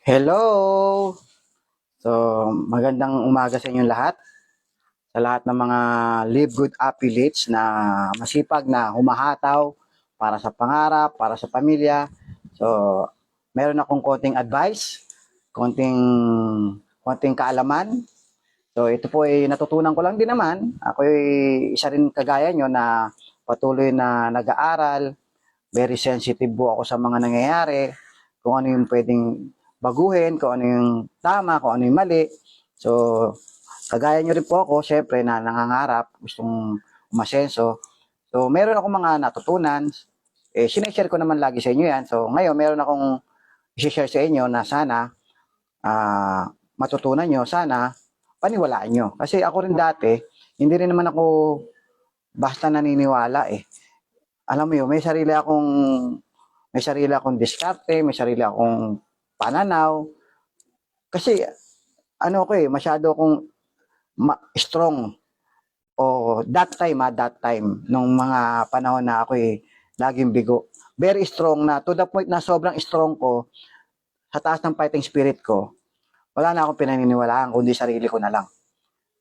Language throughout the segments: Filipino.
Hello! So, magandang umaga sa inyong lahat. Sa lahat ng mga Live Good affiliates na masipag na humahataw para sa pangarap, para sa pamilya. So, meron akong konting advice, konting, konting kaalaman. So, ito po ay natutunan ko lang din naman. Ako ay isa rin kagaya nyo na patuloy na nag-aaral. Very sensitive po ako sa mga nangyayari, kung ano yung pwedeng baguhin, kung ano yung tama, kung ano yung mali. So, kagaya nyo rin po ako, syempre, na nangangarap, gustong umasenso. So, meron akong mga natutunan. Sineshare ko naman lagi sa inyo yan. So, ngayon, meron akong i-share sa inyo na sana matutunan nyo, sana paniwalaan nyo. Kasi ako rin dati, hindi rin naman ako basta naniniwala eh. Alam mo yun, may sarili akong diskarte, may sarili akong pananaw. Kasi ano ko masyado akong strong. O that time, nung mga panahon na ako laging bigo. Very strong na, to the point na sobrang strong ko, sa taas ng fighting spirit ko, wala na akong pinaniniwalaan, kundi sarili ko na lang.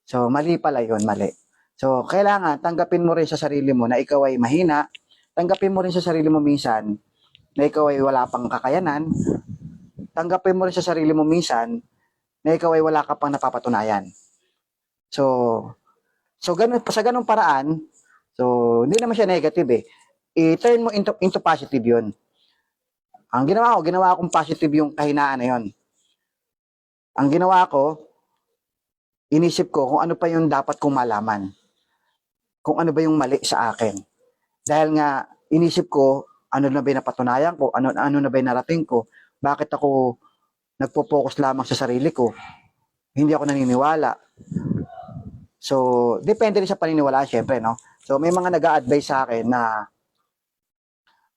So, mali pala yun, mali. So, kailangan tanggapin mo rin sa sarili mo na ikaw ay mahina, tanggapin mo rin sa sarili mo minsan na ikaw ay wala pang kakayanan, tanggapin mo rin sa sarili mo minsan na ikaw ay wala ka pang napapatunayan. So, sa ganung paraan, so hindi naman siya negative eh. I-turn mo into positive 'yun. Ang ginawa akong positive yung kahinaan na 'yon. Ang ginawa ko, inisip ko kung ano pa yung dapat kong malaman. Kung ano ba yung mali sa akin. Dahil nga inisip ko ano na ba yung napatunayan ko, ano na ba yung narating ko, bakit ako nagpo-focus lamang sa sarili ko, hindi ako naniniwala. So, depende rin sa paniniwalaan, syempre, no? So, may mga nag-a-advise sa akin na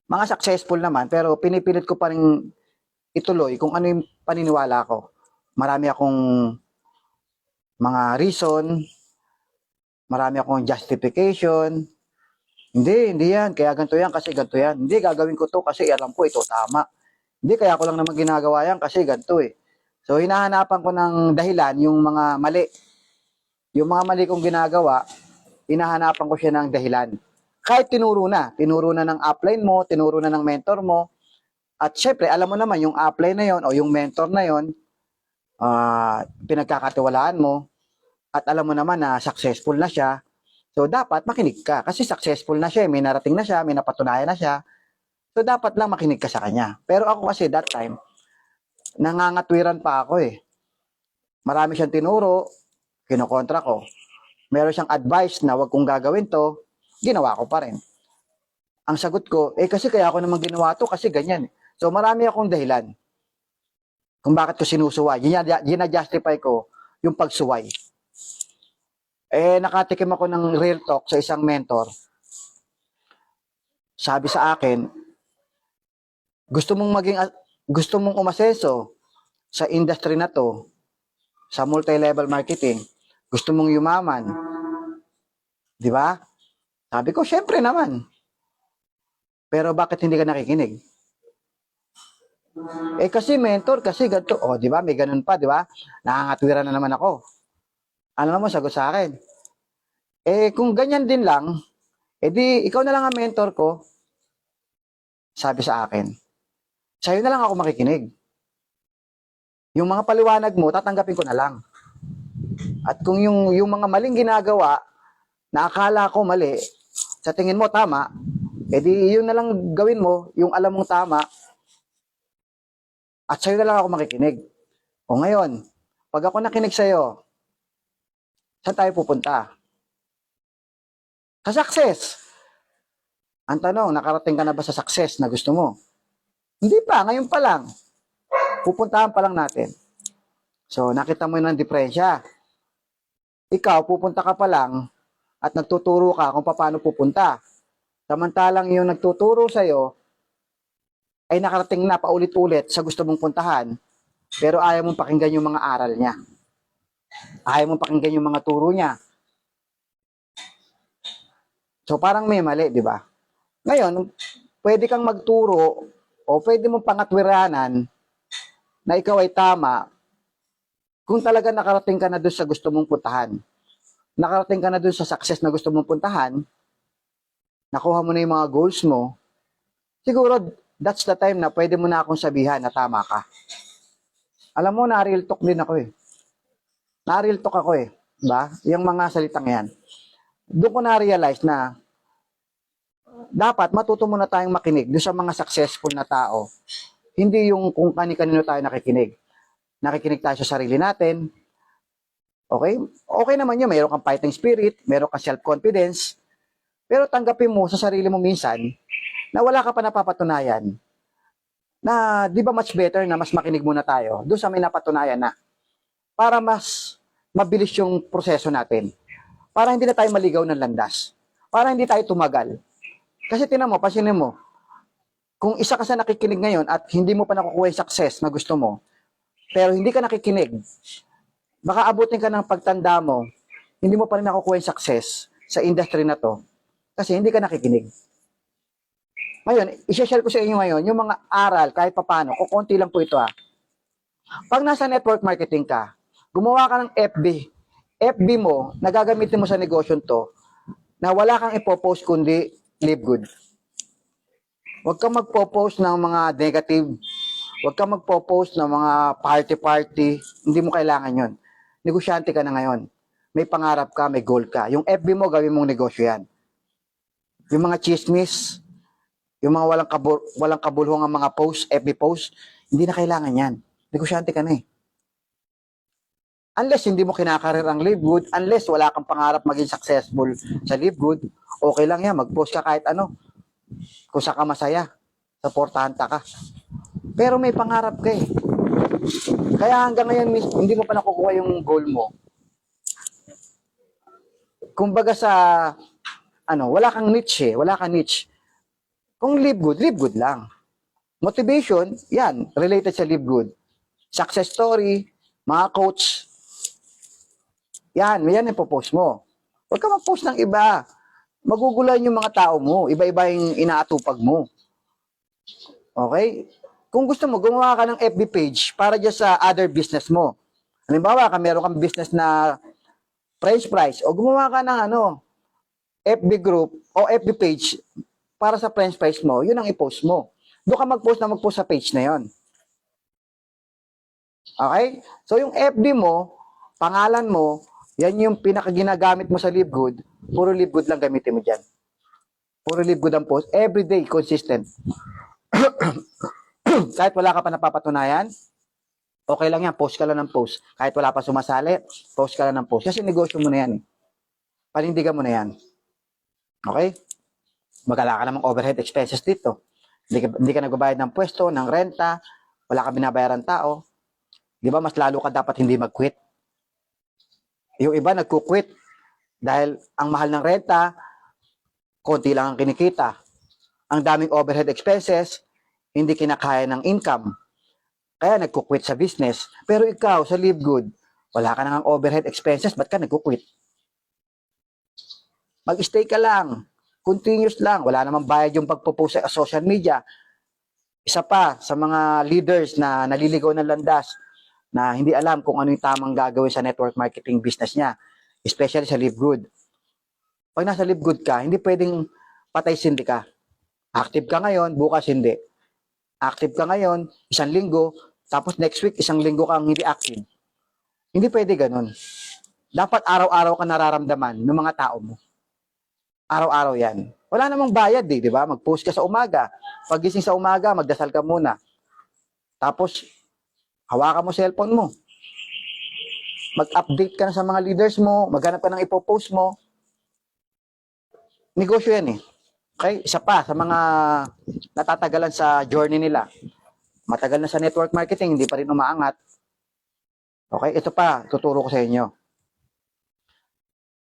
mga successful naman, pero pinipilit ko pa rin ituloy kung ano yung paniniwala ko. Marami akong mga reason, marami akong justification. Hindi yan. Kaya ganito yan kasi ganito yan. Hindi, gagawin ko to kasi alam ko ito tama. Hindi, kaya ko lang naman ginagawa yan kasi ganito eh. So, hinahanapan ko ng dahilan yung mga mali. Yung mga mali kong ginagawa, hinahanapan ko siya ng dahilan. Kahit tinuro na ng upline mo, tinuro na ng mentor mo, at syempre, alam mo naman, yung upline na yon o yung mentor na yon, pinagkakatiwalaan mo, at alam mo naman na successful na siya, so dapat makinig ka. Kasi successful na siya, may narating na siya, may napatunayan na siya, so dapat lang makinig ka sa kanya. Pero ako kasi that time, nangangatwiran pa ako eh. Marami siyang tinuro, kinokontra ko. Meron siyang advice na wag kong gagawin to, ginawa ko pa rin. Ang sagot ko, kasi kaya ako naman ginawa to kasi ganyan. So marami akong dahilan kung bakit ko sinusuway. Gina-justify ko yung pagsuway. Nakatikim ako ng real talk sa isang mentor. Sabi sa akin, gusto mong maging gusto mong umasenso sa industry na to, sa multi-level marketing, gusto mong yumaman, di ba? Sabi ko, syempre naman. Pero bakit hindi ka nakikinig? Kasi mentor, kasi ganito. Di ba? May ganun pa, di ba? Nangangatwiran na naman ako. Ano naman sagot sa akin? Kung ganyan din lang, di ikaw na lang ang mentor ko, sabi sa akin. Sa'yo na lang ako makikinig. Yung mga paliwanag mo, tatanggapin ko na lang. At kung yung mga maling ginagawa, na akala ko mali, sa tingin mo tama, di yun na lang gawin mo, yung alam mong tama, at sa'yo na lang ako makikinig. O ngayon, pag ako nakinig sa'yo, saan tayo pupunta? Sa success. Ang tanong, nakarating ka na ba sa success na gusto mo? Hindi pa, ngayon pa lang. Pupuntahan pa lang natin. So, nakita mo yun ang diferensya. Ikaw, pupunta ka pa lang at nagtuturo ka kung paano pupunta. Samantalang yung nagtuturo sa'yo ay nakarating na paulit-ulit sa gusto mong puntahan, pero ayaw mong pakinggan yung mga aral niya. Ayaw mong pakinggan yung mga turo niya. So, parang may mali, di ba? Ngayon, pwede kang magturo o pwede mong pangatwiranan na ikaw ay tama kung talaga nakarating ka na doon sa gusto mong puntahan. Nakarating ka na doon sa success na gusto mong puntahan, nakuha mo na yung mga goals mo, siguro that's the time na pwede mo na akong sabihan na tama ka. Alam mo, na-real talk din ako eh. Na-real talk ako eh. Diba? Yung mga salitang yan. Doon ko na-realize na dapat matuto muna tayong makinig doon sa mga successful na tao. Hindi yung kung kani-kanino tayo nakikinig. Nakikinig tayo sa sarili natin. Okay? Okay naman yun. Mayroon kang fighting spirit, mayroon kang self-confidence. Pero tanggapin mo sa sarili mo minsan na wala ka pa napapatunayan. Na di ba much better na mas makinig muna tayo doon sa may napatunayan na. Para mas mabilis yung proseso natin. Para hindi na tayo maligaw ng landas. Para hindi tayo tumagal. Kasi tinan mo, pasinin mo, kung isa ka sa nakikinig ngayon at hindi mo pa nakukuha yung success na gusto mo, pero hindi ka nakikinig, baka abutin ka ng pagtanda mo, hindi mo pa rin nakukuha yung success sa industry na to, kasi hindi ka nakikinig. Ngayon, i-share ko sa inyo ngayon, yung mga aral, kahit papano, kukunti lang po ito Pag nasa network marketing ka, gumawa ka ng FB mo, nagagamitin mo sa negosyo to, na wala kang ipopost kundi live good. Huwag kang magpo-post ng mga negative. Huwag kang magpo-post ng mga party-party. Hindi mo kailangan yon. Negosyante ka na ngayon. May pangarap ka, may goal ka. Yung FB mo, gawin mong negosyo yan. Yung mga chismis, yung mga walang kabulhong ang mga post, FB post, hindi na kailangan yan. Negosyante ka na eh. Unless hindi mo kinakarir ang live good, unless wala kang pangarap maging successful sa live good, okay lang yan. Mag-post ka kahit ano. Kung saan ka masaya, supportahan ka. Pero may pangarap ka eh. Kaya hanggang ngayon, hindi mo pa nakukuha yung goal mo. Kumbaga sa, wala kang niche eh. Wala kang niche. Kung live good lang. Motivation, yan, related sa live good. Success story, mga coach, yan yung post mo. Huwag ka mag-post ng iba. Magugulan yung mga tao mo. Iba-iba yung inaatupag mo. Okay? Kung gusto mo, gumawa ka ng FB page para dyan sa other business mo. Halimbawa, meron kang business na French fries o gumawa ka ng FB group o FB page para sa French fries mo, yun ang i-post mo. Doon ka mag-post sa page na yon. Okay? So, yung FB mo, pangalan mo, yan yung pinakaginagamit mo sa Live Good. Puro Live Good lang gamitin mo dyan. Puro Live Good ang post. Everyday, consistent. Kahit wala ka pa napapatunayan, okay lang yan. Post ka lang ng post. Kahit wala pa sumasali, post ka lang ng post. Kasi negosyo mo na yan. Panindigan mo na yan. Okay? Magala ka namang overhead expenses dito. Hindi ka nagbabayad ng pwesto, ng renta, wala ka binabayaran tao. Di ba, mas lalo ka dapat hindi mag-quit. Yung iba nagku-quit dahil ang mahal ng renta, konti lang ang kinikita. Ang daming overhead expenses, hindi kinakaya ng income. Kaya nagku-quit sa business. Pero ikaw, sa Live Good, wala ka nang overhead expenses, ba't ka nagku-quit? Mag-stay ka lang. Continuous lang. Wala namang bayad yung pagpo-post sa social media. Isa pa, sa mga leaders na naliligaw ng landas, na hindi alam kung ano yung tamang gagawin sa network marketing business niya, especially sa Live Good. Pag nasa Live Good ka, hindi pwedeng patay-sindi ka. Active ka ngayon, bukas hindi. Active ka ngayon, isang linggo, tapos next week, isang linggo kang hindi active. Hindi pwede ganun. Dapat araw-araw ka nararamdaman ng mga tao mo. Araw-araw yan. Wala namang bayad di ba? Mag-post ka sa umaga. Paggising sa umaga, magdasal ka muna. Tapos, hawakan mo cellphone mo. Mag-update ka na sa mga leaders mo, maghanap ka ng ipopost mo. Negosyo yan eh. Okay? Isa pa, sa mga natatagalan sa journey nila. Matagal na sa network marketing, hindi pa rin umaangat. Okay? Ito pa, tuturo ko sa inyo.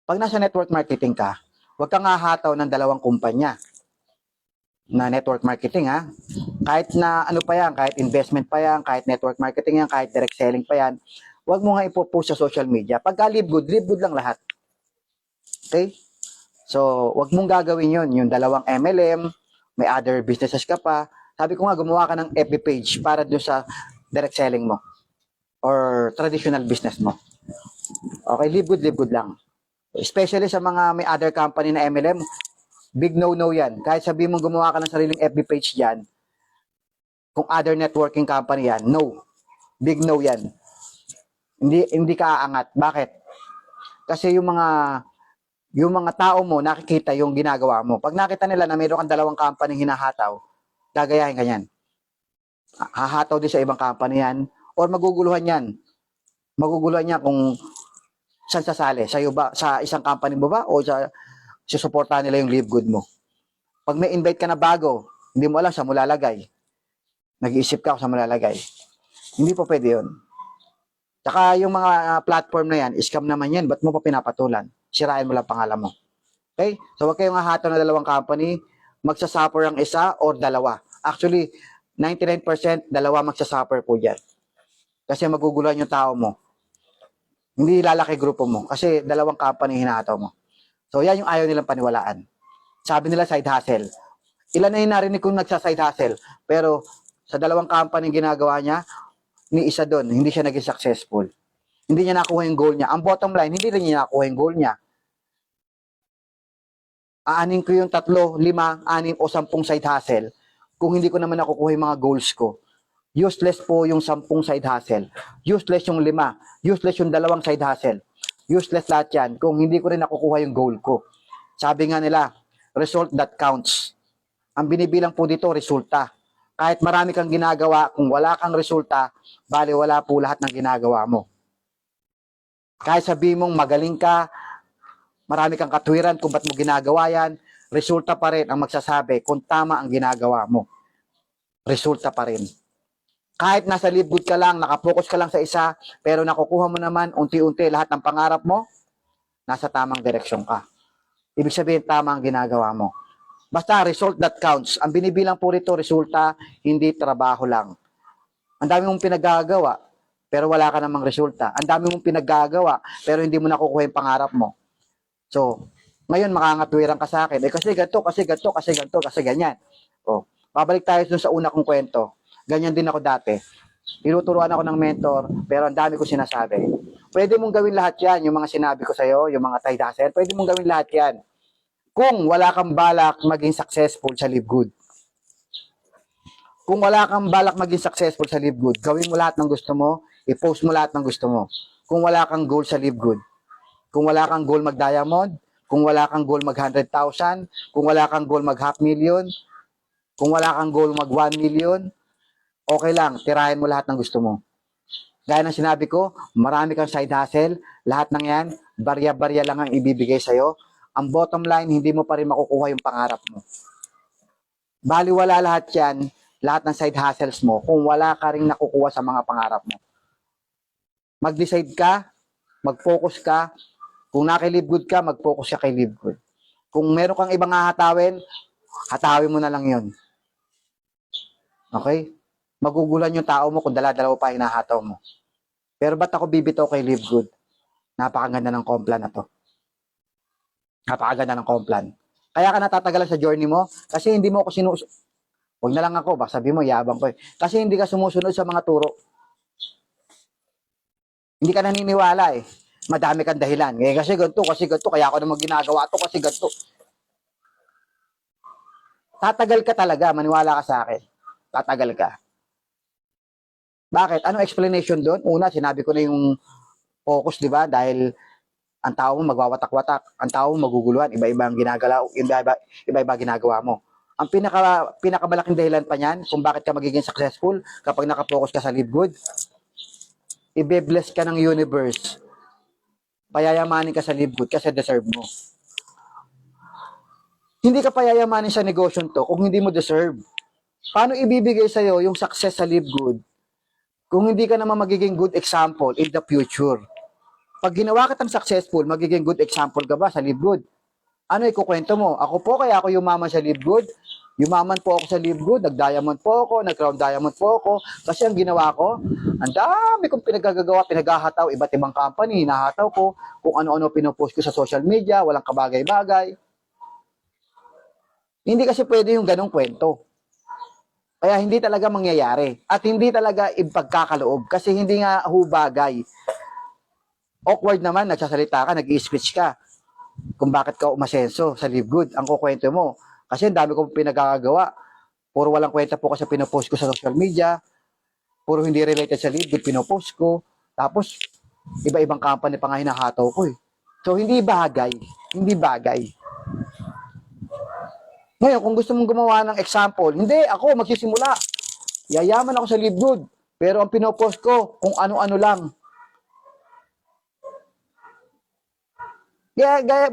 Pag nasa network marketing ka, huwag kang hahataw ng dalawang kumpanya na network marketing Kahit na ano pa yan, kahit investment pa yan, kahit network marketing yan, kahit direct selling pa yan, huwag mo nga ipopost sa social media. Pagka live good lang lahat. Okay? So, huwag mong gagawin yun. Yung dalawang MLM, may other businesses ka pa. Sabi ko nga, gumawa ka ng FB page para doon sa direct selling mo or traditional business mo. Okay, live good lang. Especially sa mga may other company na MLM, big no-no yan. Kahit sabi mong gumawa ka ng sariling FB page dyan, kung other networking company yan, no. Big no yan. Hindi ka aangat. Bakit? Kasi yung mga tao mo, nakikita yung ginagawa mo. Pag nakita nila na mayroon kang dalawang company hinahataw, gagayahin ka yan. Hahataw din sa ibang company yan, or maguguluhan yan. Maguguluhan yan kung saan sasali. Sa'yo ba? Sa isang company mo ba? O susuportahan nila yung live good mo? Pag may invite ka na bago, hindi mo alam saan mo lalagay. Nag-iisip ka kung saan mo lalagay. Hindi po pwede yun. Tsaka yung mga platform na yan, scam naman yan. Ba't mo pa pinapatulan? Sirain mo lang pangalan mo. Okay? So, huwag kayong hahataw na dalawang company. Magsasuffer ang isa or dalawa. Actually, 99% dalawa magsasuffer po dyan. Kasi maguguluhan yung tao mo. Hindi lalaki grupo mo. Kasi dalawang company hinahataw mo. So, yan yung ayaw nilang paniwalaan. Sabi nila side hustle. Ilan na yung narinig kong nagsa-side hustle. Pero, sa dalawang company ginagawa niya, ni isa doon, hindi siya naging successful. Hindi niya nakuha yung goal niya. Ang bottom line, hindi rin niya nakuha yung goal niya. Aanin ko yung 3, 5, 6 o 10 side hustle kung hindi ko naman nakukuha yung mga goals ko. Useless po yung 10 side hustle. Useless yung 5. Useless yung 2 side hustle. Useless lahat yan kung hindi ko rin nakukuha yung goal ko. Sabi nga nila, result that counts. Ang binibilang po dito, resulta. Kahit marami kang ginagawa, kung wala kang resulta, bali wala po lahat ng ginagawa mo. Kahit sabihin mong magaling ka, marami kang katwiran kung ba't mo ginagawa yan, resulta pa rin ang magsasabi kung tama ang ginagawa mo. Resulta pa rin. Kahit nasa live good ka lang, nakapokus ka lang sa isa, pero nakukuha mo naman unti-unti lahat ng pangarap mo, nasa tamang direksyon ka. Ibig sabihin, tama ang ginagawa mo. Basta result that counts. Ang binibilang po rito, resulta, hindi trabaho lang. Ang dami mong pinaggagawa, pero wala ka namang resulta. Ang dami mong pinaggagawa, pero hindi mo nakukuha yung pangarap mo. So, ngayon makangatwiran ka sa akin. Kasi ganito, kasi ganito, kasi ganito, kasi ganyan. O, babalik tayo dun sa una kong kwento. Ganyan din ako dati. Tinuturuan ako ng mentor, pero ang dami ko sinasabi. Pwede mong gawin lahat yan, yung mga sinabi ko sa'yo, yung mga side hustle, pwede mong gawin lahat yan. Kung wala kang balak maging successful sa Live Good. Kung wala kang balak maging successful sa Live Good, gawin mo lahat ng gusto mo, i-post mo lahat ng gusto mo. Kung wala kang goal sa Live Good, kung wala kang goal mag-diamond, kung wala kang goal mag-100,000, kung wala kang goal mag-500,000, kung wala kang goal mag-1,000,000, okay lang, tirahin mo lahat ng gusto mo. Gaya ng sinabi ko, marami kang side hustle, lahat ng yan, barya-barya lang ang ibibigay sa'yo. Ang bottom line, hindi mo pa rin makukuha yung pangarap mo. Baliwala lahat yan, lahat ng side hustles mo, kung wala ka rin nakukuha sa mga pangarap mo. Mag-decide ka, mag-focus ka, kung naka-live good ka, mag-focus ka kay live good. Kung meron kang ibang hahatawin, hatawin mo na lang yun. Okay? Magugulan yung tao mo kung dala-dalawa pa hinahataw mo. Pero ba't ako bibitaw kay live good? Napakaganda ng complan na to. Napakaganda ng complan. Kaya ka natatagalan sa journey mo kasi hindi mo ako Huwag na lang ako, baka sabi mo, yabang ko eh. Kasi hindi ka sumusunod sa mga turo. Hindi ka naniniwala eh. Madami kang dahilan. Eh, kasi ganito, kaya ako naman ginagawa to, kasi ganito. Tatagal ka talaga, maniwala ka sa akin. Tatagal ka. Bakit? Anong explanation doon? Una, sinabi ko na yung focus, di ba? Dahil ang tao mo magwawatak-watak, ang tao mo maguguluhan, iba-iba ang ginagalaw, iba-iba ginagawa mo. Ang pinakamalaking dahilan pa niyan kung bakit ka magiging successful kapag nakapokus ka sa live good, ibe-bless ka ng universe. Payayamanin ka sa live good kasi deserve mo. Hindi ka payayamanin sa negosyo to kung hindi mo deserve. Paano ibibigay sa'yo yung success sa live good kung hindi ka naman magiging good example in the future? Pag ginawa kitang successful, magiging good example ka ba sa live good? Ano ikukwento mo? Ako po, kaya ako yumaman sa live good. Yumaman po ako sa live good. Nag-diamond po ako, nag-crown diamond po ako. Kasi ang ginawa ko, ang dami kong pinagagagawa, pinaghahataw, iba't ibang company, hinahataw ko, kung ano-ano pinopost ko sa social media, walang kabagay-bagay. Hindi kasi pwede yung ganong kwento. Kaya hindi talaga mangyayari. At hindi talaga ipagkakaloob. Kasi hindi nga hubagay. Awkward naman, nagsasalita ka, nag-i-speech ka. Kung bakit ka umasenso sa Live Good. Ang kukwento mo. Kasi ang dami kong pinagkakagawa. Puro walang kwenta po kasi pinopost ko sa social media. Puro hindi related sa Live Good, pinopost ko. Tapos, iba-ibang company pa nga hinahataw ko eh. So, hindi bagay. Hindi bagay. Ngayon, kung gusto mong gumawa ng example, hindi, ako magsisimula. Yayaman ako sa Live Good. Pero ang pinopost ko, kung ano-ano lang.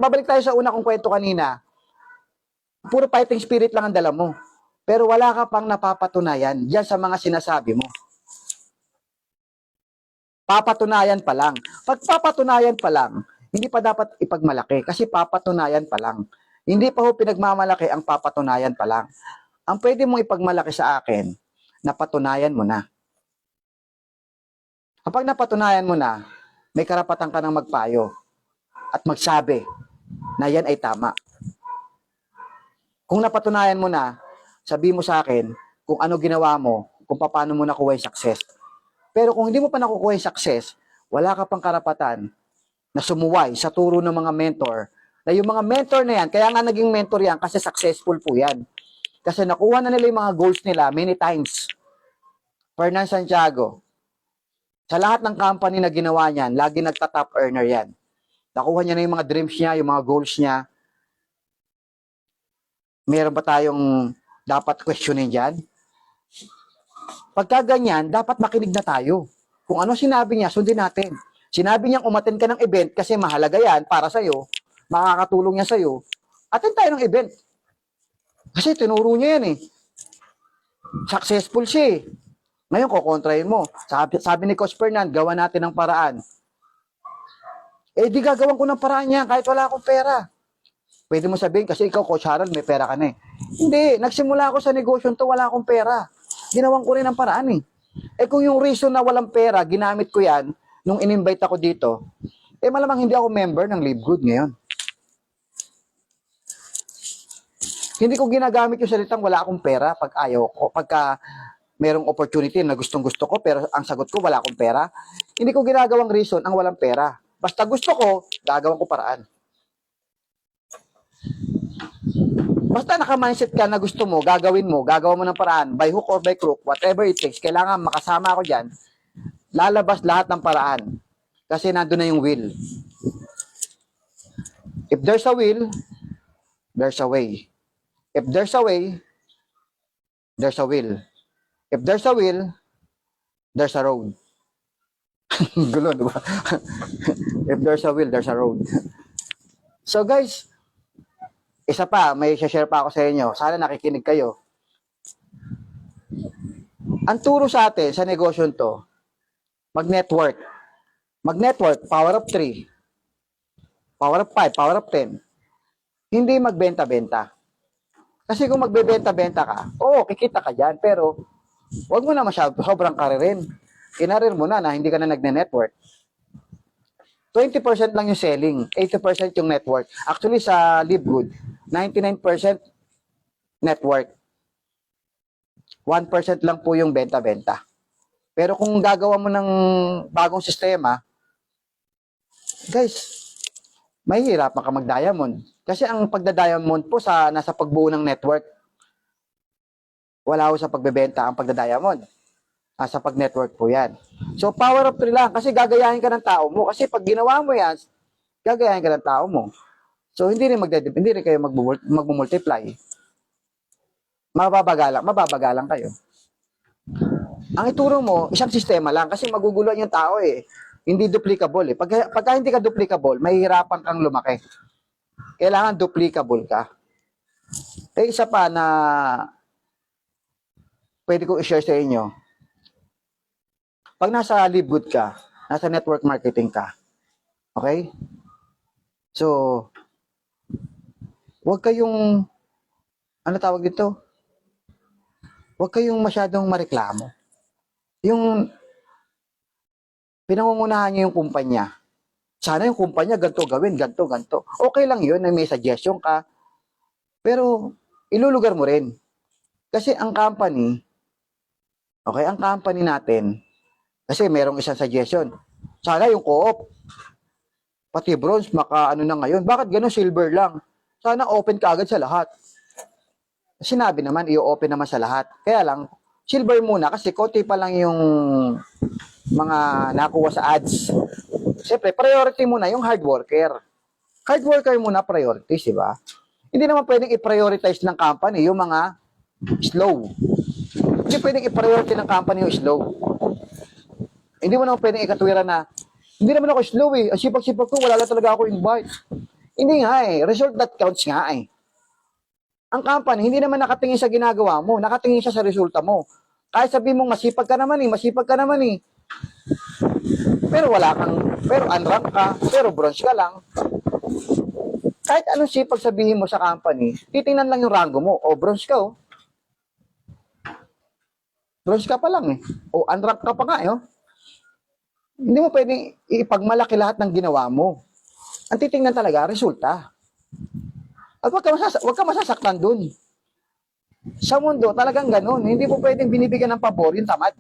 Babalik tayo sa una kong kwento kanina. Puro fighting spirit lang ang dala mo. Pero wala ka pang napapatunayan diyan sa mga sinasabi mo. Papatunayan pa lang. Pag papatunayan pa lang, hindi pa dapat ipagmalaki kasi papatunayan pa lang. Hindi pa ho pinagmamalaki ang papatunayan pa lang. Ang pwede mong ipagmalaki sa akin, napatunayan mo na. Kapag napatunayan mo na, may karapatan ka ng magpayo at magsabi na yan ay tama. Kung napatunayan mo na, sabi mo sa akin kung ano ginawa mo, kung paano mo nakuha yung success. Pero kung hindi mo pa nakukuha yung success, wala ka pang karapatan na sumuway sa turo ng mga mentor. Na yung mga mentor na yan, kaya nga naging mentor yan kasi successful po yan. Kasi nakuha na nila yung mga goals nila many times. Fernan Santiago, sa lahat ng company na ginawa niyan, lagi nagta-top earner yan. Nakuha niya na yung mga dreams niya, yung mga goals niya. Meron ba tayong dapat questionin dyan? Pagka ganyan, dapat makinig na tayo. Kung ano sinabi niya, sundin natin. Sinabi niyang umattend ka ng event kasi mahalaga yan para sa'yo, makakatulong niya sa'yo. Attend tayo ng event. Kasi tinuro niya yan eh. Successful siya eh. Ngayon, kukontrahin mo. Sabi ni Coach Fernan, gawa natin ng paraan. Eh, di gagawan ko ng paraan niya kahit wala akong pera. Pwede mo sabihin, kasi ikaw, Coach Harold, may pera ka na eh. Hindi, nagsimula ako sa negosyo to, wala akong pera. Ginawan ko rin ng paraan eh. Eh kung yung reason na walang pera, ginamit ko yan, nung in-invite ako dito, eh malamang hindi ako member ng Live Good ngayon. Hindi ko ginagamit yung salitang wala akong pera pag ayaw ko, pagka merong opportunity na gustong-gusto ko, pero ang sagot ko wala akong pera. Hindi ko ginagawang reason ang walang pera. Basta gusto ko, gagawin ko paraan. Basta naka-mindset ka na gusto mo, gagawin mo, gagawa mo ng paraan, by hook or by crook, whatever it takes, kailangan makasama ako dyan, lalabas lahat ng paraan. Kasi nandun na yung will. If there's a will, there's a way. If there's a way, there's a will. If there's a will, there's a road. Gulo, diba? If there's a will, there's a road. So guys, isa pa, may share pa ako sa inyo. Sana nakikinig kayo. Ang turo sa atin sa negosyo to, mag-network. Mag-network, power of 3. Power of 5, power of 10. Hindi magbenta-benta. Kasi kung magbebenta-benta ka, oo, kikita ka dyan. Pero, huwag mo na sobrang karirin. Kinarir mo na hindi ka na nagne-network. 20% lang yung selling, 80% yung network. Actually, sa Live Good, 99% network. 1% lang po yung benta-benta. Pero kung gagawa mo ng bagong sistema, guys, mahihirapan ka mag-diamond. Kasi ang pagda-diamond po nasa pagbuo ng network. Wala ho sa pagbebenta ang pagda-diamond. Sa pag-network po yan. So, power of 3 lang. Kasi gagayahin ka ng tao mo. Kasi pag ginawa mo yan, gagayahin ka ng tao mo. So, hindi rin kayo mag-multiply. Mababagalang kayo. Ang ituro mo, isang sistema lang. Kasi maguguluhan yung tao eh. Hindi duplicable eh. Pagka hindi ka duplicable, mahihirapan kang lumaki. Kailangan duplicable ka. Eh, isa pa na pwede ko i-share sa inyo. Pag nasa Live Good ka, nasa network marketing ka, okay? So, huwag kayong, ano tawag dito? Huwag kayong masyadong mareklamo. Yung, pinangungunahan niyo yung kumpanya. Sana yung kumpanya, ganito gawin, ganito. Okay lang yun, na may suggestion ka. Pero, ilulugar mo rin. Kasi ang company, Okay, ang company natin, kasi merong isang suggestion. Sana yung co-op, pati bronze, maka ano na ngayon. Bakit ganun silver lang? Sana open ka agad sa lahat. Sinabi naman, i-open naman sa lahat. Kaya lang, silver muna kasi konti pa lang yung mga nakuha sa ads. Siyempre, priority muna yung hard worker. Hard worker muna priorities, di ba? Hindi naman pwedeng i-prioritize ng company yung mga slow. Hindi pwedeng i-priority ng company yung slow. Hindi mo naman pwedeng ikatwiran na, hindi naman ako slow eh. Ang sipag-sipag ko, wala lang talaga ako invite. Hindi nga eh. Result that counts nga eh. Ang company, hindi naman nakatingin sa ginagawa mo. Nakatingin siya sa resulta mo. Kahit sabihin mong masipag ka naman eh, masipag ka naman eh. Pero pero unrank ka, pero bronze ka lang. Kahit anong sipag sabihin mo sa company, titingnan lang yung rango mo. O bronze ka oh. Bronze ka pa lang eh. O unrank ka pa nga eh oh. Hindi mo pwedeng ipagmalaki lahat ng ginawa mo. Ang titingnan talaga, resulta. At wag ka masasaktan dun. Sa mundo, talagang ganun. Hindi mo pwedeng binibigyan ng pabor yung tamad.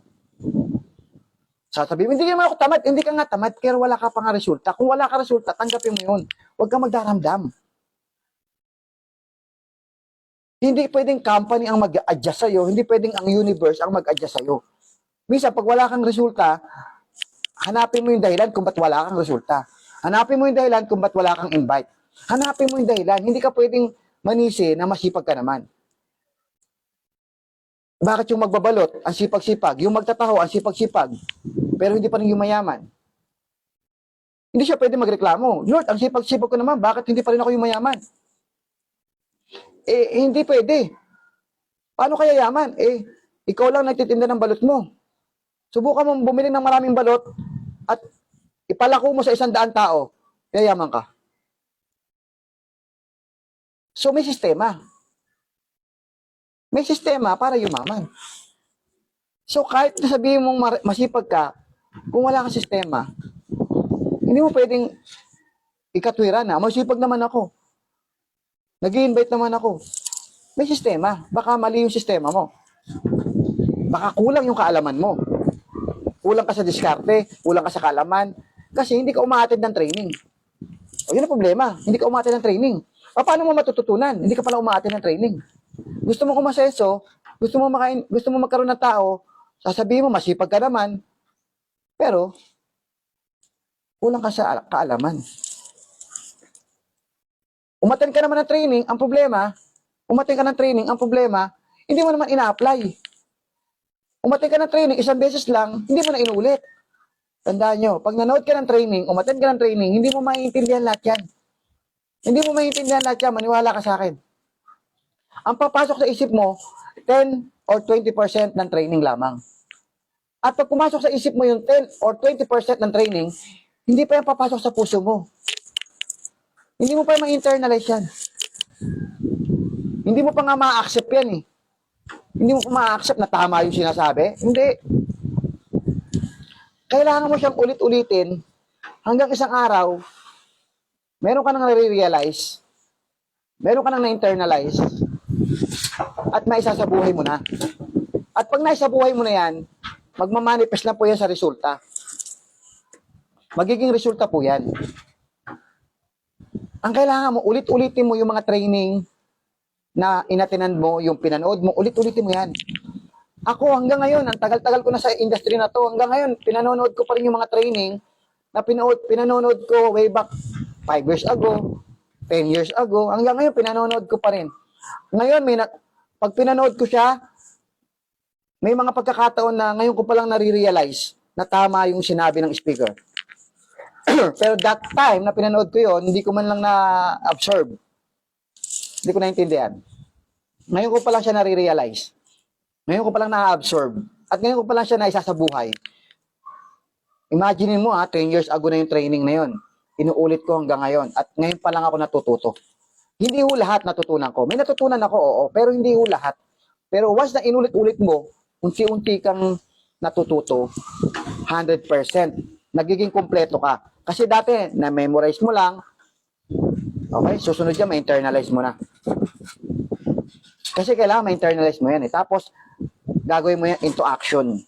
Sasabihin, hindi naman ako tamad. Hindi ka nga tamad, pero wala ka pa nga resulta. Kung wala ka resulta, tanggapin mo yun. Huwag ka magdaramdam. Hindi pwedeng company ang mag-adjust sa'yo. Hindi pwedeng ang universe ang mag-adjust sa'yo. Minsan, pag wala kang resulta, hanapin mo yung dahilan kung ba't wala kang resulta. Hanapin mo yung dahilan kung ba't wala kang invite. Hanapin mo yung dahilan. Hindi ka pwedeng manisi na masipag ka naman. Bakit yung magbabalot, ang sipag-sipag, yung magtataho, ang sipag-sipag, pero hindi pa rin yung mayaman? Hindi siya pwede magreklamo. Lord, ang sipag-sipag ko naman, bakit hindi pa rin ako yung mayaman? Hindi pwede. Paano kaya yaman? Ikaw lang nagtitinda ng balot mo. Subukan mo bumili ng maraming balot at ipalako mo sa 100 tao, yayaman ka. So may sistema. May sistema para yumaman. So kahit sabihin mong masipag ka, kung wala kang sistema, hindi mo pwedeng ikatwiran na, masipag naman ako. Nag-i-invite naman ako. May sistema. Baka mali yung sistema mo. Baka kulang yung kaalaman mo. Kulang ka sa diskarte, kulang ka sa kaalaman, kasi hindi ka umaatid ng training. O yun ang problema, hindi ka umaatid ng training. Paano mo matututunan? Hindi ka pala umaatid ng training. Gusto mo kumaseso, gusto mo magkaroon ng tao, sasabihin mo masipag ka naman, pero kulang ka sa kaalaman. Umattend ka naman ng training, ang problema, hindi mo naman ina-apply. Umattend ka ng training, isang beses lang, hindi mo na inulit. Tandaan nyo, pag nanood ka ng training, umattend ka ng training, hindi mo maiintindihan lahat yan. Hindi mo maiintindihan lahat yan, maniwala ka sa akin. Ang papasok sa isip mo, 10 or 20% ng training lamang. At pag pumasok sa isip mo yung 10 or 20% ng training, hindi pa yan papasok sa puso mo. Hindi mo pa ma-internalize yan. Hindi mo pa nga ma-accept yan eh. Hindi mo pa ma-accept na tama yung sinasabi. Hindi. Kailangan mo siyang ulit-ulitin hanggang isang araw, meron ka nang nare-realize, meron ka nang na-internalize, at maisa sa buhay mo na. At pag naisa buhay mo na yan, magmamanifest na po yan sa resulta. Magiging resulta po yan. Ang kailangan mo, ulit-ulitin mo yung mga training na inatinan mo, yung pinanood mo, ulit-ulitin mo yan. Ako hanggang ngayon, ang tagal-tagal ko na sa industry na to, hanggang ngayon, pinanonood ko pa rin yung mga training na pinanonood ko way back 5 years ago, 10 years ago, hanggang ngayon, pinanonood ko pa rin. Ngayon, pag pinanood ko siya, may mga pagkakataon na ngayon ko palang nare-realize na tama yung sinabi ng speaker. Pero that time na pinanood ko yon, hindi ko man lang na-absorb. Hindi ko naintindihan. Ngayon ko palang siya nare-realize. Ngayon ko palang na-absorb. At ngayon ko palang siya naisa sa buhay. Imagine mo 10 years ago na yung training na yon. Inuulit ko hanggang ngayon. At ngayon pa lang ako natututo. Hindi ho lahat natutunan ko. May natutunan ako, oo. Pero hindi ho lahat. Pero once na inulit-ulit mo, unti-unti kang natututo, 100%. Nagiging kompleto ka. Kasi dati, na-memorize mo lang. Okay? Susunod dyan, ma-internalize mo na. Kasi kailangan ma-internalize mo yan eh. Tapos, gagawin mo yan into action.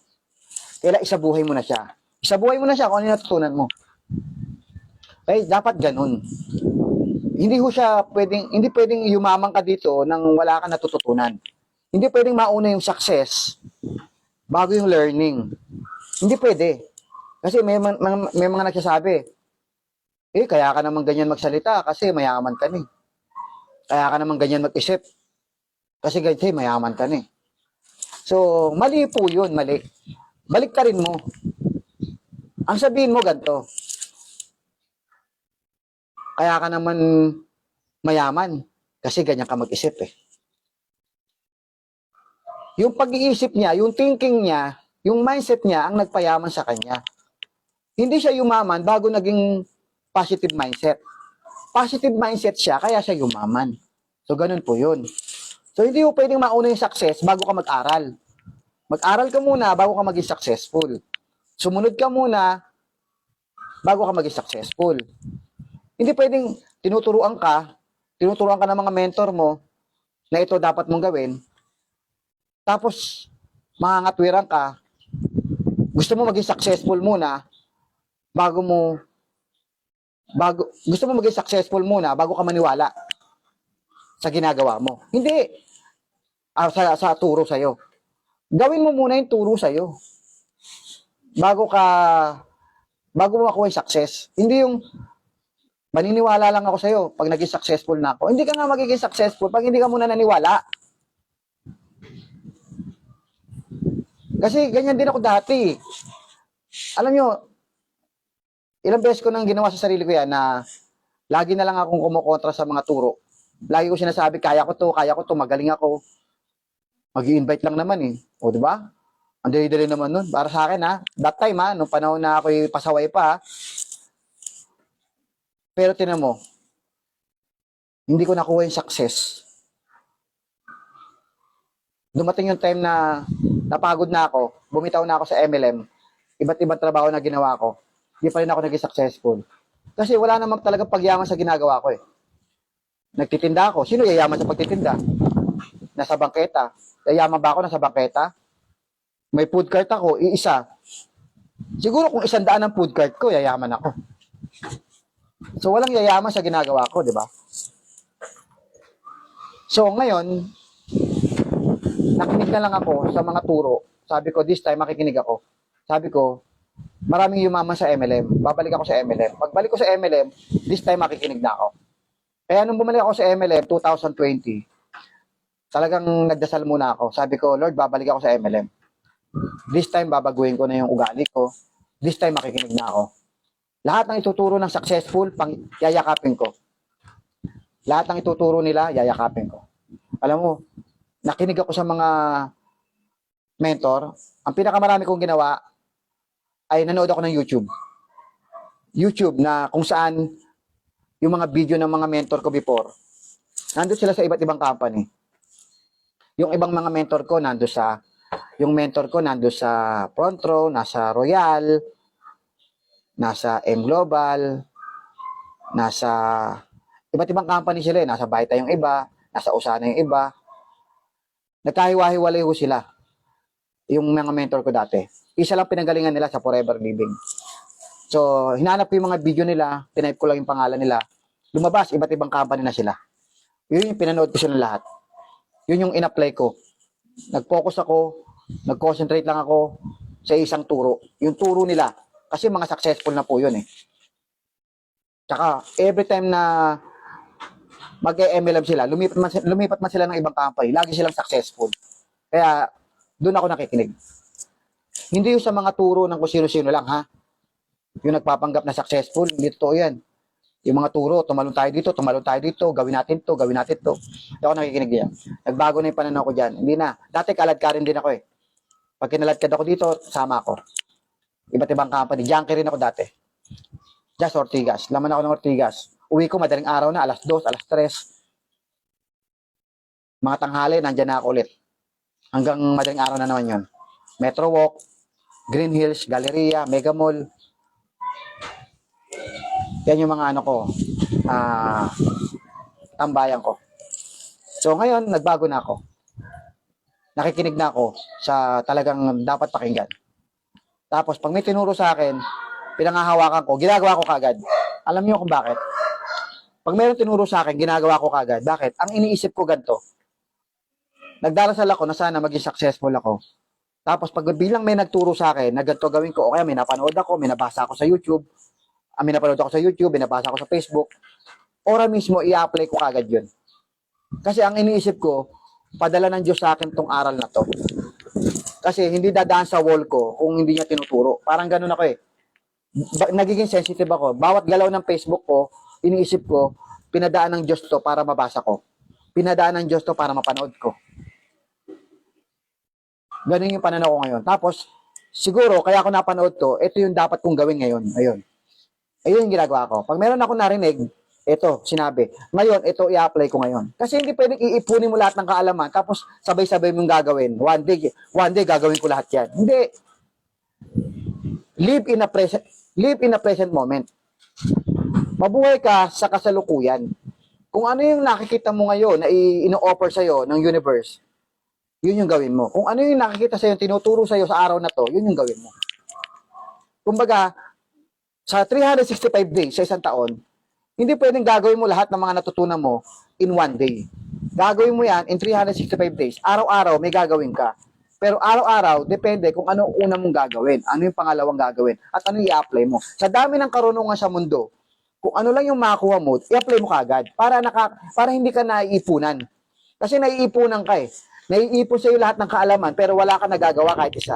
Kailangan isabuhay mo na siya. Isabuhay mo na siya kung ano yung natutunan mo. Okay, dapat ganun. Hindi pwedeng yumaman ka dito nang wala ka natututunan. Hindi pwedeng mauna yung success bago yung learning. Hindi pwede. Kasi may mga nagsasabi, kaya ka naman ganyan magsalita kasi mayaman ka ni. Kaya ka naman ganyan mag-isip kasi ganyan mayaman ka ni. So, mali po yun, mali. Balik ka rin mo. Ang sabihin mo ganito, kaya ka naman mayaman kasi ganyan ka mag-isip eh. Yung pag-iisip niya, yung thinking niya, yung mindset niya ang nagpayaman sa kanya. Hindi siya yumaman bago naging positive mindset. Positive mindset siya, kaya siya yumaman. So, ganun po yun. So, hindi mo pwedeng mauna yung success bago ka mag-aral. Mag-aral ka muna bago ka maging successful. Sumunod ka muna bago ka maging successful. Hindi pwedeng tinuturuan ka ng mga mentor mo na ito dapat mong gawin, tapos mangangatwiran ka, gusto mo maging successful muna bago ka maniwala sa ginagawa mo. Hindi. Sa turo sa'yo. Gawin mo muna yung turo sa'yo. Bago mo makuha yung success. Hindi yung maniniwala lang ako sa'yo pag naging successful na ako. Hindi ka nga magiging successful pag hindi ka muna naniwala. Kasi ganyan din ako dati. Alam nyo, ilang beses ko nang ginawa sa sarili ko yan na lagi na lang akong kumukontra sa mga turo. Lagi ko sinasabi, kaya ko to, magaling ako. Mag-i-invite lang naman eh. O, di ba? Ang dali-dali naman nun. Para sa akin ha, that time ha, nung panahon na ako'y pasaway pa ha. Pero tinan mo, hindi ko nakuha yung success. Dumating yung time na napagod na ako, bumitaw na ako sa MLM, iba't ibang trabaho na ginawa ko, hindi pa rin ako naging successful. Kasi wala naman talaga pagyaman sa ginagawa ko eh. Nagtitinda ako. Sino yayaman sa pagtitinda? Nasa bangketa. Yayaman ba ako nasa bangketa? May food cart ako, iisa. Siguro kung 100 ang food cart ko, yayaman ako. So walang yayaman sa ginagawa ko, di ba? So ngayon, nakinig na lang ako sa mga turo. Sabi ko, this time makikinig ako. Sabi ko, maraming yumaman sa MLM. Babalik ako sa MLM. Pagbalik ko sa MLM, this time makikinig na ako. Kaya nung bumalik ako sa MLM 2020, talagang nagdasal muna ako. Sabi ko, Lord, babalik ako sa MLM. This time babaguhin ko na yung ugali ko. This time makikinig na ako. Lahat ng ituturo ng successful, yayakapin ko. Lahat ng ituturo nila, yayakapin ko. Alam mo, nakinig ako sa mga mentor. Ang pinakamarami kong ginawa ay nanood ako ng YouTube. YouTube na kung saan yung mga video ng mga mentor ko before, nandun sila sa iba't ibang company. Yung ibang mga mentor ko nandun sa Front Row, nasa Royal, nasa M Global, nasa iba't ibang company sila, nasa Baita yung iba, nasa Usana yung iba. Nagkahiwa-hiwalay ho sila. Yung mga mentor ko dati. Isa lang pinanggalingan nila sa Forever Living. So, hinanap ko yung mga video nila, tinype ko lang yung pangalan nila. Lumabas, iba't ibang company na sila. Yun yung pinanood ko sila lahat. Yun yung in-apply ko. Nag-focus ako, nag-concentrate lang ako sa isang turo. Yung turo nila. Kasi mga successful na po yun eh. Tsaka, every time na mag-MLM sila, lumipat man sila ng ibang company, lagi silang successful. Kaya, doon ako nakikinig. Hindi yung sa mga turo ng kung sino-sino lang, ha? Yung nagpapanggap na successful, hindi totoo yan. Yung mga turo, tumalon tayo dito, gawin natin to. Hindi ako nakikinig yan. Nagbago na yung pananaw ko dyan. Hindi na. Dati kaladkarin din ako eh. Pag kinaladkad ako dito, sama ako. Iba't ibang company. Junkie rin ako dati. Just Ortigas. Laman ako ng Ortigas. Uwi ko madaling araw na, alas 2, alas 3. Mga tanghali, nandyan na ako ulit. Hanggang madaling araw na naman yun. Metro Walk, Green Hills, Galleria, Mega Mall. Yan yung mga ano ko, tambayan ko. So ngayon, nagbago na ako. nakikinig na ako sa talagang dapat pakinggan. Tapos, pag may tinuro sa akin, pinangahawakan ko, ginagawa ko kagad. Alam niyo kung bakit? Pag mayroong tinuro sa akin, ginagawa ko kagad. Bakit? Ang iniisip ko ganito. Nagdarasal ako na sana maging successful ako. Tapos pag bilang may nagturo sa akin na ganito gawin ko, o kaya may napanood ako, may nabasa ako sa YouTube, may napanood ako sa YouTube, may nabasa ako sa Facebook, ora mismo i-apply ko kagad yun. Kasi ang iniisip ko, padala ng Diyos sa akin tong aral na to. Kasi hindi dadaan sa wall ko kung hindi niya tinuturo. Parang ganun ako eh. Nagiging sensitive ako. Bawat galaw ng Facebook ko, iniisip ko, pinadaan ng Diyos to para mabasa ko. Pinadaan ng Diyos to para mapanood ko. Ganun yung pananaw ko ngayon. Tapos, siguro, kaya ako napanood to, ito yung dapat kong gawin ngayon. Ayun. Ayun yung ginagawa ko. Pag meron ako narinig, ito, sinabi. Ngayon, ito i-apply ko ngayon. Kasi hindi pwedeng iipunin mo lahat ng kaalaman, tapos sabay-sabay mong gagawin. One day gagawin ko lahat yan. Hindi. Live in a present moment. Mabuhay ka sa kasalukuyan. Kung ano yung nakikita mo ngayon na ino-offer sa'yo ng universe, yun yung gawin mo. Kung ano yung nakikita sa'yo, tinuturo sa'yo sa araw na to, yun yung gawin mo. Kumbaga, sa 365 days, sa isang taon, hindi pwedeng gagawin mo lahat ng mga natutunan mo in one day. Gagawin mo yan in 365 days. Araw-araw, may gagawin ka. Pero araw-araw, depende kung ano una mong gagawin, ano yung pangalawang gagawin, at ano i-apply mo. Sa dami ng karunungan sa mundo, kung ano lang yung makakuha mo, i-apply mo kagad para hindi ka naiipunan. Kasi naiipunan ka eh. Naiipon sa'yo lahat ng kaalaman pero wala ka nagagawa kahit isa.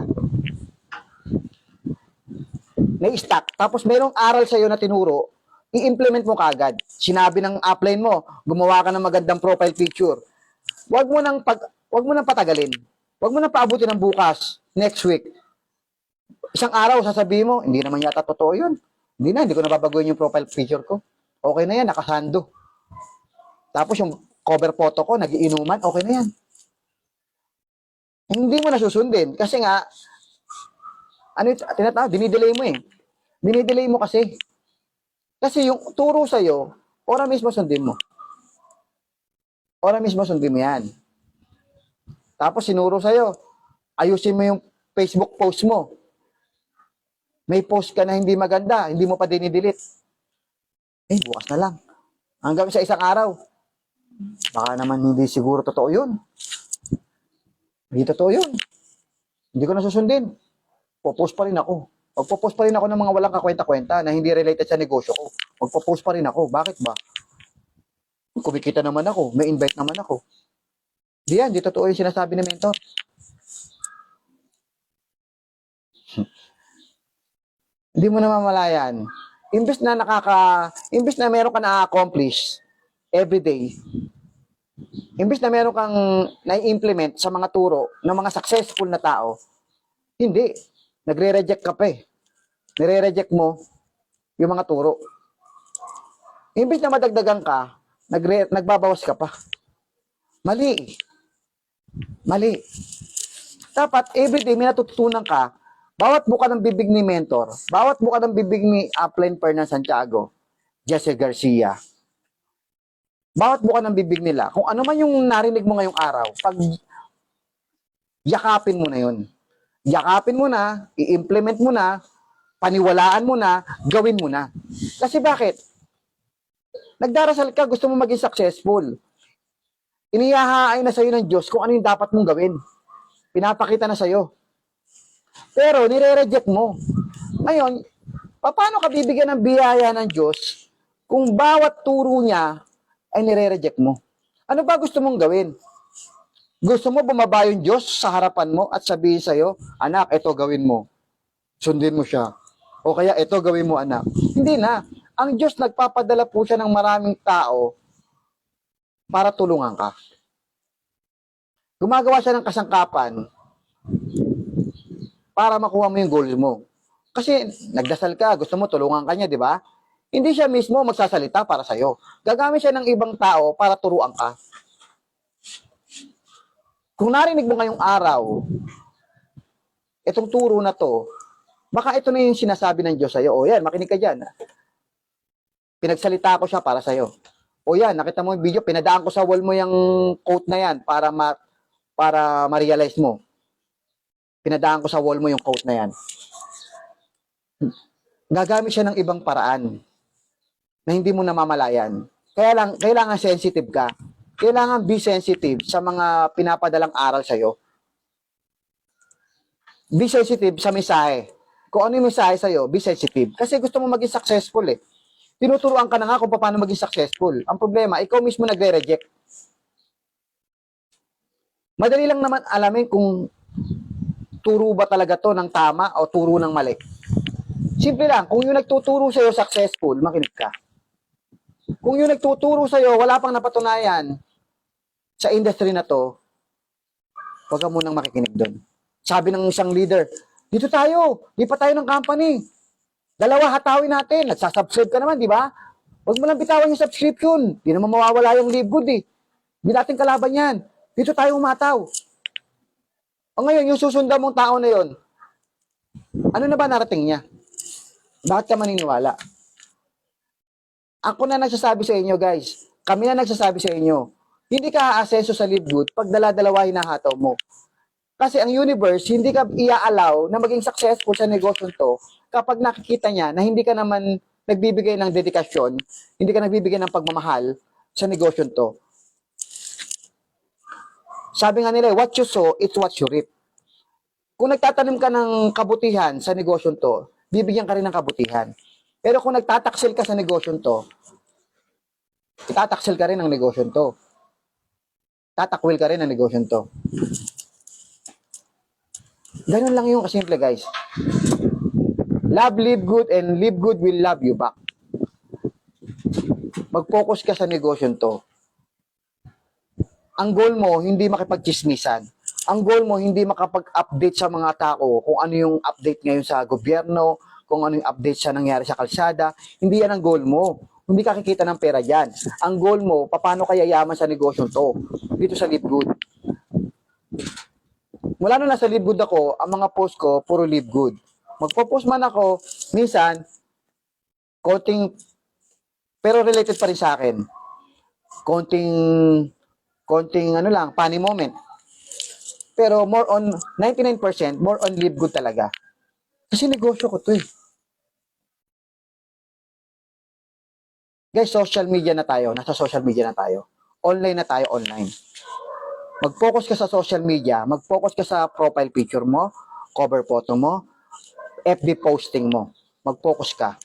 Nai-stack. Tapos merong aral sa'yo na tinuro, i-implement mo kagad. Sinabi ng upline mo, gumawa ka ng magandang profile picture. Huwag mo nang patagalin. Huwag mo nang paabutin ng bukas, next week. Isang araw, sasabihin mo, hindi naman yata totoo yun. Hindi ko nababaguhin yung profile picture ko. Okay na yan, nakasando. Tapos yung cover photo ko, nagiinuman, okay na yan. Hindi mo nasusundin. Kasi nga, dinidelay mo eh. Dinidelay mo kasi. Kasi yung turo sa'yo, ora mismo sundin mo. Ora mismo sundin mo yan. Tapos sinuro sa'yo, ayusin mo yung Facebook post mo. May post ka na hindi maganda, hindi mo pa dinidelete. Bukas na lang. Hanggang sa isang araw. Baka naman hindi siguro totoo yun. Hindi totoo yun. Hindi ko nasusundin. Popost pa rin ako. Magpo-post pa rin ako ng mga walang kakwenta-kwenta na hindi related sa negosyo ko. Magpo-post pa rin ako. Bakit ba? Kumikita naman ako. May invite naman ako. Di totoo yung sinasabi ni mentor. Hindi mo namamalayan. Imbes na meron ka na-accomplish every day, imbes na meron kang na-implement sa mga turo ng mga successful na tao, hindi. Nagre-reject ka pa eh. Nire-reject mo yung mga turo. Imbes na madagdagan ka, nagbabawas ka pa. Mali. Mali. Dapat everyday may natutunan ka. Bawat buka ng bibig ni mentor, bawat buka ng bibig ni upline Fernan Santiago, Jesse Garcia, bawat buka ng bibig nila, kung ano man yung narinig mo ngayong araw, pag yakapin mo na yun. Yakapin mo na, i-implement mo na, paniwalaan mo na, gawin mo na. Kasi bakit? Nagdarasal ka, gusto mo maging successful. Inihahain na sa'yo ng Diyos kung ano yung dapat mong gawin. Pinapakita na sa'yo. Pero nire-reject mo. Ngayon, paano ka bibigyan ng biyaya ng Diyos kung bawat turo niya ay nire-reject mo? Ano ba gusto mong gawin? Gusto mo bumaba yung Diyos sa harapan mo at sabihin sa'yo, anak, ito gawin mo. Sundin mo siya. O kaya, ito gawin mo, anak. Hindi na. Ang Diyos nagpapadala po siya ng maraming tao para tulungan ka. Gumagawa siya ng kasangkapan para makuha mo yung goals mo. Kasi nagdasal ka, gusto mo tulungan ka niya, di ba? Hindi siya mismo magsasalita para sa'yo. Gagamit siya ng ibang tao para turuan ka. Kung narinig mo ngayong araw, itong turo na to, baka ito na yung sinasabi ng Diyos sa'yo. O yan, makinig ka dyan. Pinagsalita ko siya para sa'yo. O yan, nakita mo yung video, pinadaan ko sa wall mo yung quote na yan para para ma-realize mo. Pinadaan ko sa wall mo yung quote na yan. Gagamit siya ng ibang paraan na hindi mo namamalayan. Kaya lang, kailangan sensitive ka. Kailangan be sensitive sa mga pinapadalang aral sa'yo. Be sensitive sa mensahe. Kung ano yung mensahe sa'yo, be sensitive. Kasi gusto mo maging successful eh. Tinuturuan ka na nga kung paano maging successful. Ang problema, ikaw mismo nagre-reject. Madali lang naman alamin kung turo ba talaga to ng tama o turo ng mali. Simple lang, kung yung nagtuturo sa'yo successful, makinig ka. Kung yung nagtuturo sa'yo, wala pang napatunayan sa industry na to, huwag ka munang makikinig doon. Sabi ng isang leader, dito tayo, di pa tayo ng company. Dalawa, hatawin natin. Nagsasubscribe ka naman, di ba? Huwag mo lang bitawan yung subscription. Di naman mawawala yung live good eh. Di natin kalaban yan. Dito tayo umataw. O ngayon, yung susundan mong tao na yon, ano na ba narating niya? Bakit ka maniniwala? Ako na nagsasabi sa inyo, guys. Kami na nagsasabi sa inyo. Hindi ka aasenso sa live good pag dala-dalawa hinahataw mo. Kasi ang universe, hindi ka ia-allow na maging successful sa negosyo to kapag nakikita niya na hindi ka naman nagbibigay ng dedikasyon, hindi ka nagbibigay ng pagmamahal sa negosyo to. Sabi nga nila, what you sow, it's what you reap. Kung nagtatanim ka ng kabutihan sa negosyo to, bibigyan ka rin ng kabutihan. Pero kung nagtataksil ka sa negosyo to, itataksil ka rin ng negosyo to. Tatakwil ka rin ng negosyo to. Ganun lang yung kasimple, guys. Love, live good, and live good will love you back. Mag-focus ka sa negosyo to. Ang goal mo, hindi makipagchismisan. Ang goal mo, hindi makapag-update sa mga tao kung ano yung update ngayon sa gobyerno, kung ano yung update sa nangyari sa kalsada. Hindi yan ang goal mo. Hindi ka kikita ng pera dyan. Ang goal mo, paano kaya yaman sa negosyo to? Dito sa Live Good. Mula nung nasa Live Good ako, ang mga post ko, puro Live Good. Magpo-post man ako, minsan, konting, pero related pa rin sa akin. Konting ano lang, funny moment. Pero more on, 99%, more on Live Good talaga. Kasi negosyo ko to eh. Guys, social media na tayo. Nasa social media na tayo. Online na tayo, online. Mag-focus ka sa social media. Mag-focus ka sa profile picture mo, cover photo mo, FB posting mo. Mag-focus ka.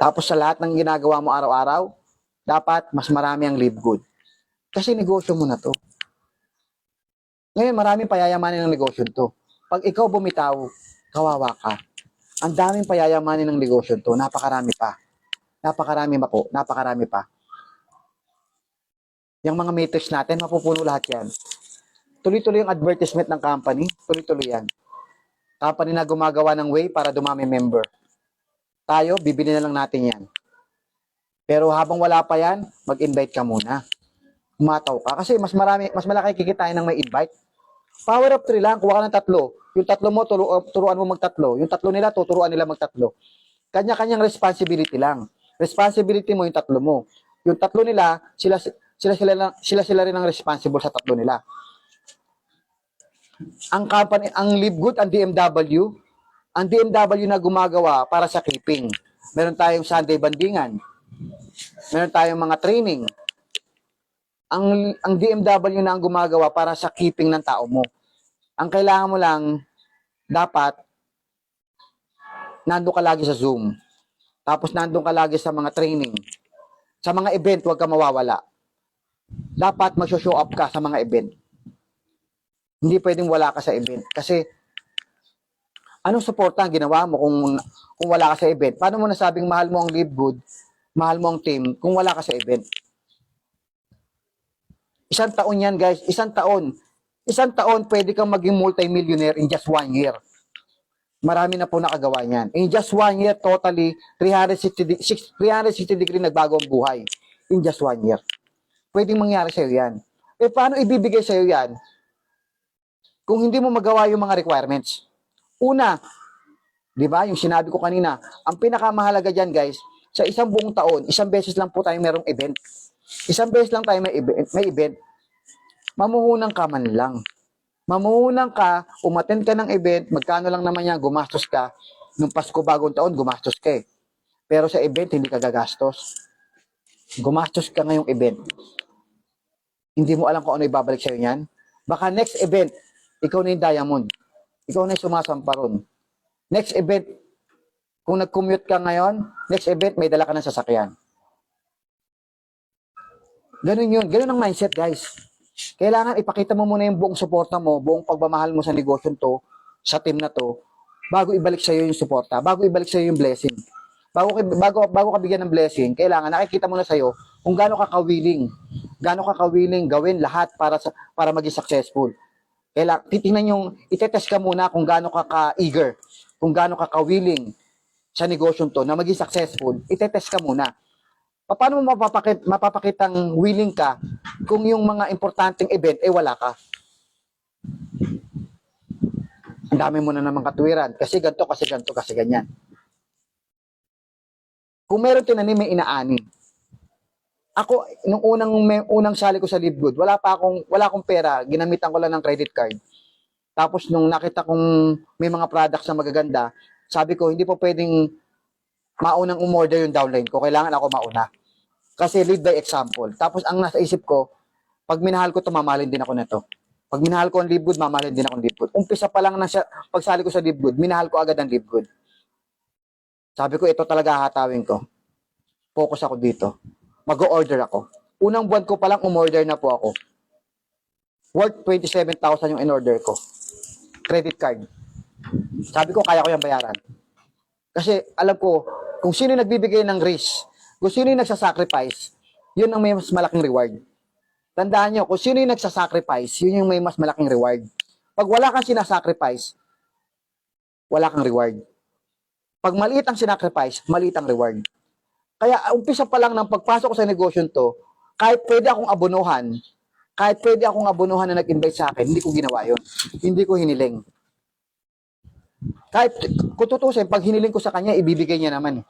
Tapos sa lahat ng ginagawa mo araw-araw, dapat mas marami ang Live Good. Kasi negosyo mo na to. Ngayon, maraming payayamanin ng negosyo to. Pag ikaw bumitaw, kawawa ka. Ang daming payayamanin ng negosyo to, napakarami pa. Napakarami pa. Yung mga matrix natin, mapupuno lahat yan. Tuloy-tuloy yung advertisement ng company, tuloy-tuloy yan. Company na gumagawa ng way para dumami member. Tayo, bibili na lang natin yan. Pero habang wala pa yan, mag-invite ka muna. Umataw ka. Kasi mas malaki kikitain ng may invite. Power of 3 lang, kuha ka ng 3. Yung 3 mo, turuan mo mag-3. Yung 3 nila, tuturuan nila mag-3. Kanya-kanyang responsibility lang. Responsibility mo yung 3 mo. Yung 3 nila, sila rin ang responsible sa 3 nila. Ang company, ang Live Good, ang DMW na gumagawa para sa keeping. Meron tayong Sunday bandingan. Meron tayong mga training. Ang DMW na ang gumagawa para sa keeping ng tao mo. Ang kailangan mo lang, dapat, nandun ka lagi sa Zoom. Tapos nandun ka lagi sa mga training. Sa mga event, huwag ka mawawala. Dapat mag-show up ka sa mga event. Hindi pwedeng wala ka sa event. Kasi, anong suporta ang ginawa mo kung wala ka sa event? Paano mo nasabing mahal mo ang Live Good, mahal mo ang team, kung wala ka sa event? 1 taon yan, guys. 1 taon. 1 taon, pwede kang maging multi-millionaire in just 1 year. Marami na po nakagawa niyan. In just 1 year, totally, 360 degree nagbago ang buhay. In just 1 year. Pwedeng mangyari sa'yo yan. Eh, paano ibibigay sa'yo yan? Kung hindi mo magawa yung mga requirements. Una, di ba, yung sinabi ko kanina, ang pinakamahalaga dyan, guys, sa isang buong taon, 1 beses lang po tayo merong event. 1 beses lang tayo may event. Mamuhunan ka man lang. Mamuhunan ka, umattend ka ng event, magkano lang naman yan, gumastos ka. Nung Pasko bagong taon, gumastos ka eh. Pero sa event, hindi ka gagastos. Gumastos ka ngayong event. Hindi mo alam kung ano ibabalik sa'yo yan. Baka next event, ikaw na yung diamond. Ikaw na yung sumasampa ron. Next event, kung nag-commute ka ngayon, next event, may dala ka ng sasakyan. Ganun yun. Ganun ang mindset, guys. Kailangan ipakita mo muna yung buong suporta mo, buong pagmamahal mo sa negosyo to, sa team na to, bago ibalik sa'yo yung suporta, bago ibalik sa'yo yung blessing. Bago ka bigyan ng blessing, kailangan nakikita mo na sa'yo kung gaano ka kawiling gawin lahat para maging successful. Kailangan titingnan yung itetest ka muna kung gaano ka ka-eager, kung gaano ka kawiling sa negosyo to na maging successful, itetest ka muna. Paano mo mapapakitang willing ka kung yung mga importanteng event wala ka? Ang dami mo na naman katuwiran kasi ganito, kasi ganyan. Kung meron tinanim, may inaani. Ako, nung unang sali ko sa Livegood, wala akong pera, ginamitan ko lang ng credit card. Tapos nung nakita kong may mga products na magaganda, sabi ko, hindi po pwedeng maunang umorder yung downline ko, kailangan ako mauna. Kasi lead by example. Tapos ang nasa isip ko, pag minahal ko ito, mamahalin din ako nito. Pag minahal ko ang Livegood, mamahalin din ako ng Livegood. Umpisa pa lang pagsali ko sa Livegood, minahal ko agad ang Livegood. Sabi ko, ito talaga hahatawin ko. Focus ako dito. Mag-o-order ako. Unang buwan ko palang umorder na po ako. Worth 27,000 yung in-order ko. Credit card. Sabi ko, kaya ko yung bayaran. Kasi alam ko, kung sino yung nagbibigay ng risk, kung sino yung nagsasacrifice, yun ang may mas malaking reward. Tandaan nyo, kung sino yung nagsasacrifice, yun yung may mas malaking reward. Pag wala kang sinasacrifice, wala kang reward. Pag maliit ang sinacrifice, maliit ang reward. Kaya umpisa pa lang ng pagpasok ko sa negosyo to, kahit pwede akong abonohan na nag-invite sa akin, hindi ko ginawa yun. Hindi ko hiniling. Kahit kung tutusin, pag hiniling ko sa kanya, ibibigay niya naman.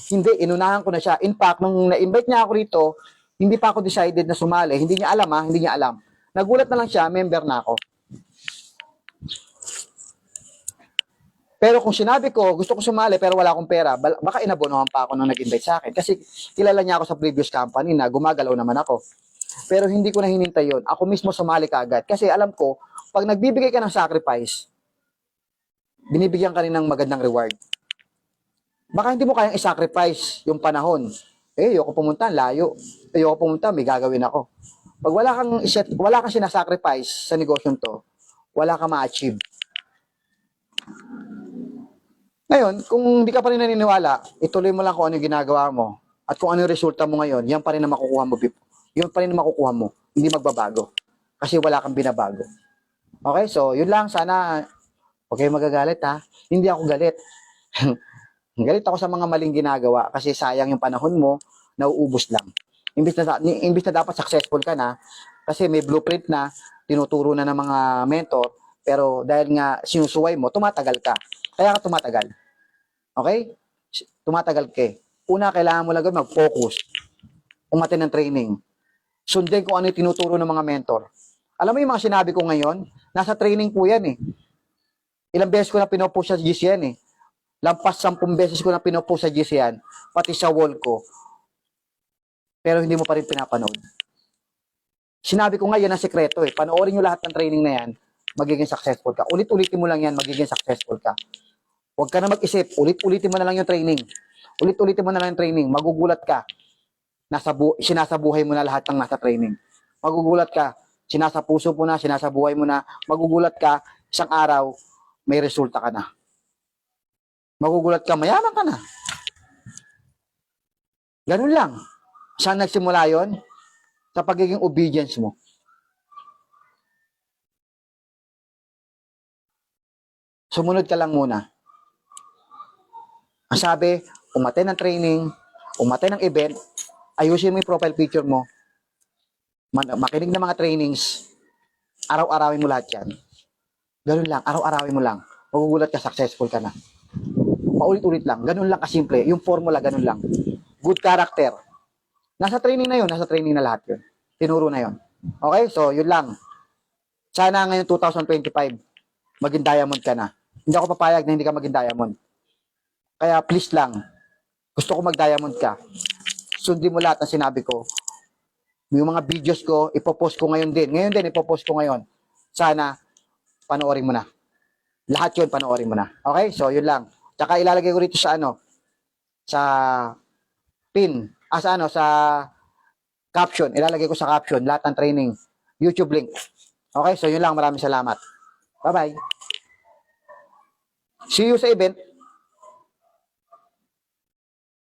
Hindi, inunahan ko na siya. In fact, nung na-invite niya ako rito, hindi pa ako decided na sumali. Hindi niya alam. Nagulat na lang siya, member na ako. Pero kung sinabi ko, gusto ko sumali pero wala akong pera, baka inabonohan pa ako nung nag-invite sa akin. Kasi kilala niya ako sa previous company na gumagalaw naman ako. Pero hindi ko na hinintay yun. Ako mismo sumali ka agad. Kasi alam ko, pag nagbibigay ka ng sacrifice, binibigyan ka rin ng magandang reward. Baka hindi mo kayang i-sacrifice yung panahon. Ayoko pumunta, layo. Ayoko pumunta, may gagawin ako. Pag wala kang sinasacrifice sa negosyon to, wala kang ma-achieve. Ngayon, kung hindi ka pa rin naniniwala, ituloy mo lang kung ano yung ginagawa mo at kung ano yung resulta mo ngayon, yan pa rin na makukuha mo. Yun pa rin na makukuha mo. Hindi magbabago. Kasi wala kang binabago. Okay? So, yun lang. Sana, okay magagalit ha. Hindi ako galit. Galit ako sa mga maling ginagawa kasi sayang yung panahon mo, nauubos lang. Imbis na dapat successful ka na, kasi may blueprint na, tinuturo na ng mga mentor, pero dahil nga sinusuway mo, tumatagal ka. Kaya ka tumatagal. Okay? Tumatagal ka. Una, kailangan mo lang mag-focus. Umattend ng training. Sundin kung ano yung tinuturo ng mga mentor. Alam mo yung mga sinabi ko ngayon? Nasa training po yan eh. Ilang beses ko na pinopost sa GC yan eh. Lampas 10 beses ko na pinopost sa GC yan. Pati sa wall ko. Pero hindi mo pa rin pinapanood. Sinabi ko nga yan ang sekreto eh. Panoorin nyo lahat ng training na yan, magiging successful ka. Ulit-ulitin mo lang yan, magiging successful ka. Huwag ka na mag-isip. Ulit-ulitin mo na lang yung training. Ulit-ulitin mo na lang yung training. Magugulat ka. Sinasabuhay mo na lahat ng nasa training. Magugulat ka. Sinasapuso mo na, sinasabuhay mo na. Magugulat ka. Isang araw, may resulta ka na. Magugulat ka, mayaman ka na. Ganun lang. Saan nagsimula yon? Sa pagiging obedience mo. Sumunod ka lang muna. Ang sabi, umattend ng training, umattend ng event, ayusin mo yung profile picture mo, makinig ng mga trainings, araw-arawin mo lahat yan. Ganun lang, araw-arawin mo lang. Magugulat ka, successful ka na. Paulit-ulit lang, ganun lang kasimple. Yung formula, ganun lang. Good character. Nasa training na yun, nasa training na lahat yun. Tinuro na yun. Okay? So, yun lang. Sana ngayon 2025, maging diamond ka na. Hindi ako papayag na hindi ka maging diamond. Kaya please lang, gusto ko mag-diamond ka. Sundin mo lahat ng sinabi ko. Yung mga videos ko, ipopost ko ngayon din. Ngayon din, ipopost ko ngayon. Sana, panoorin mo na. Lahat yun, panoorin mo na. Okay? So, yun lang. Tsaka ilalagay ko rito sa sa pin. Sa caption. Ilalagay ko sa caption, lahat ng training. YouTube link. Okay? So, yun lang. Maraming salamat. Bye-bye. See you sa event.